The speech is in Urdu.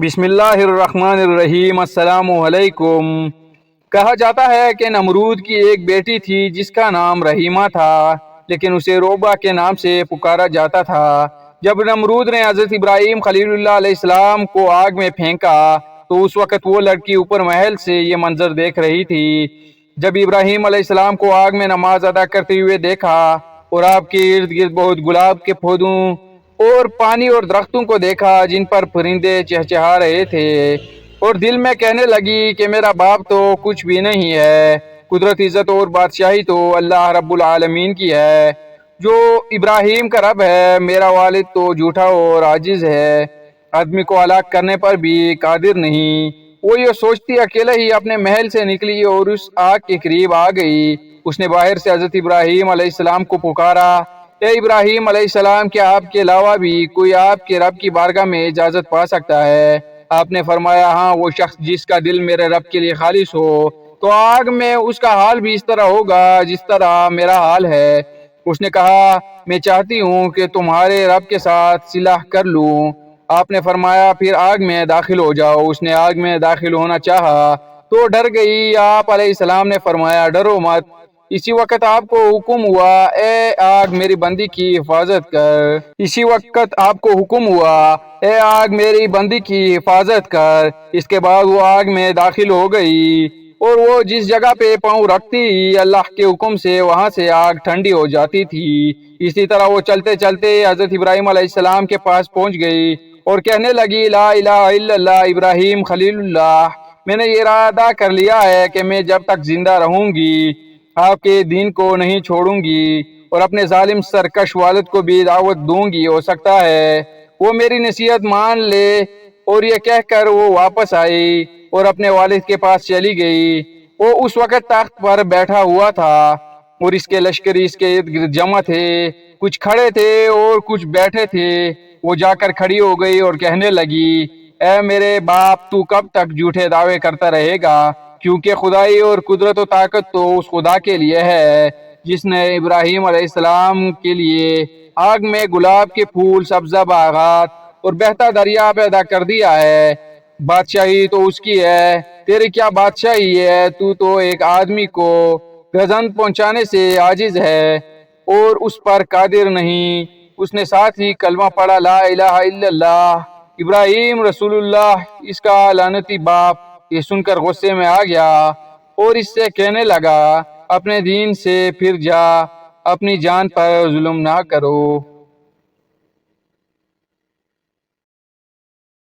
بسم اللہ الرحمن الرحیم۔ السلام علیکم۔ کہا جاتا ہے کہ نمرود کی ایک بیٹی تھی جس کا نام رحیمہ تھا، لیکن اسے روبہ کے نام سے پکارا جاتا تھا۔ جب نمرود نے حضرت ابراہیم خلیل اللہ علیہ السلام کو آگ میں پھینکا تو اس وقت وہ لڑکی اوپر محل سے یہ منظر دیکھ رہی تھی۔ جب ابراہیم علیہ السلام کو آگ میں نماز ادا کرتے ہوئے دیکھا اور آپ کے ارد گرد بہت گلاب کے پودوں اور پانی اور درختوں کو دیکھا جن پر پرندے چہچہا رہے تھے، اور دل میں کہنے لگی کہ میرا باپ تو کچھ بھی نہیں ہے، قدرت، عزت اور بادشاہی تو اللہ رب العالمین کی ہے، جو ابراہیم کا رب ہے۔ میرا والد تو جھوٹا اور عاجز ہے، آدمی کو ہلاک کرنے پر بھی قادر نہیں۔ وہ یہ سوچتی اکیلے ہی اپنے محل سے نکلی اور اس آگ کے قریب آ گئی۔ اس نے باہر سے حضرت ابراہیم علیہ السلام کو پکارا، اے ابراہیم علیہ السلام، کیا آپ کے علاوہ بھی کوئی آپ کے رب کی بارگاہ میں اجازت پا سکتا ہے؟ آپ نے فرمایا، ہاں، وہ شخص جس کا دل میرے رب کے لیے خالص ہو تو آگ میں اس کا حال بھی اس طرح ہوگا جس طرح میرا حال ہے۔ اس نے کہا، میں چاہتی ہوں کہ تمہارے رب کے ساتھ صلح کر لوں۔ آپ نے فرمایا، پھر آگ میں داخل ہو جاؤ۔ اس نے آگ میں داخل ہونا چاہا تو ڈر گئی۔ آپ علیہ السلام نے فرمایا، ڈرو مت۔ اسی وقت آپ کو حکم ہوا، اے آگ میری بندی کی حفاظت کر۔ اسی وقت آپ کو حکم ہوا، اے آگ میری بندی کی حفاظت کر۔ اس کے بعد وہ آگ میں داخل ہو گئی، اور وہ جس جگہ پہ پاؤں رکھتی ہی اللہ کے حکم سے وہاں سے آگ ٹھنڈی ہو جاتی تھی۔ اسی طرح وہ چلتے چلتے حضرت ابراہیم علیہ السلام کے پاس پہنچ گئی اور کہنے لگی، لا الہ الا اللہ ابراہیم خلیل اللہ، میں نے یہ ارادہ کر لیا ہے کہ میں جب تک زندہ رہوں گی آپ کے دین کو نہیں چھوڑوں گی اور اپنے ظالم سرکش والد کو بھی دعوت دوں گی، ہو سکتا ہے وہ میری نصیحت مان لے۔ اور یہ کہہ کر وہ واپس آئی اور اپنے والد کے پاس چلی گئی۔ وہ اس وقت تخت پر بیٹھا ہوا تھا اور اس کے لشکری اس کے ارد گرد جمع تھے، کچھ کھڑے تھے اور کچھ بیٹھے تھے۔ وہ جا کر کھڑی ہو گئی اور کہنے لگی، اے میرے باپ، تو کب تک جھوٹے دعوے کرتا رہے گا؟ کیونکہ خدائی اور قدرت و طاقت تو اس خدا کے لیے ہے جس نے ابراہیم علیہ السلام کے لیے آگ میں گلاب کے پھول، سبزہ باغات اور بہتا دریا پیدا کر دیا ہے۔ بادشاہی تو اس کی ہے، تیری کیا بادشاہی ہے؟ تو تو ایک آدمی کو گزند پہنچانے سے عاجز ہے اور اس پر قادر نہیں۔ اس نے ساتھ ہی کلمہ پڑھا، لا الہ الا اللہ، ابراہیم رسول اللہ۔ اس کا لعنتی باپ یہ سن کر غصے میں آ گیا اور اس سے کہنے لگا، اپنے دین سے پھر جا، اپنی جان پر ظلم نہ کرو۔